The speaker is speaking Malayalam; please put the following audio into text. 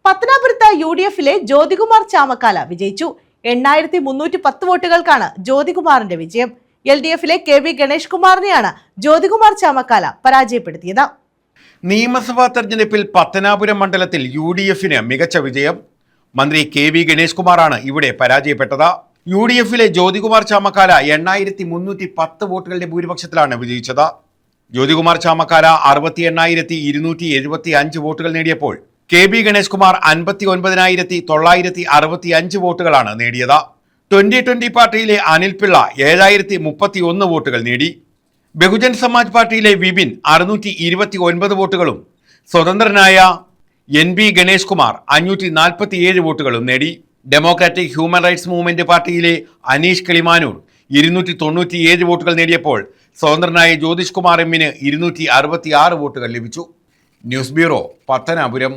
പത്തനാപുരത്ത് UDF-ലെ ജ്യോതികുമാർ ചാമക്കാല വിജയിച്ചു. 8310 വോട്ടുകൾക്കാണ് ജ്യോതികുമാറിന്റെ വിജയം. LDF-ലെ KV ഗണേഷ് കുമാറിനെയാണ് ജ്യോതികുമാർ ചാമക്കാല പരാജയപ്പെടുത്തിയത്. നിയമസഭാ തെരഞ്ഞെടുപ്പിൽ പത്തനാപുരം മണ്ഡലത്തിൽ UDF-ന് മികച്ച വിജയം. മന്ത്രി KV ഗണേഷ് കുമാറാണ് ഇവിടെ പരാജയപ്പെട്ടത്. UDF-ലെ ജ്യോതികുമാർ ചാമക്കാല 8310 വോട്ടുകളുടെ ഭൂരിപക്ഷത്തിലാണ് വിജയിച്ചത്. ജ്യോതികുമാർ ചാമക്കാല 68,275 വോട്ടുകൾ നേടിയപ്പോൾ KV ഗണേഷ് കുമാർ 59,965 വോട്ടുകളാണ് നേടിയത്. 2020 പാർട്ടിയിലെ അനിൽ പിള്ള 7,031 വോട്ടുകൾ നേടി. ബഹുജൻ സമാജ് പാർട്ടിയിലെ വിപിൻ 629 വോട്ടുകളും സ്വതന്ത്രനായ NB ഗണേഷ് കുമാർ 547 വോട്ടുകളും നേടി. ഡെമോക്രാറ്റിക് ഹ്യൂമൻ റൈറ്റ്സ് മൂവ്മെന്റ് പാർട്ടിയിലെ അനീഷ് കിളിമാനൂർ 297 വോട്ടുകൾ നേടിയപ്പോൾ സ്വതന്ത്രനായ ജ്യോതിഷ് കുമാർ M-ന് 266 വോട്ടുകൾ ലഭിച്ചു. News bureau, Pathanapuram.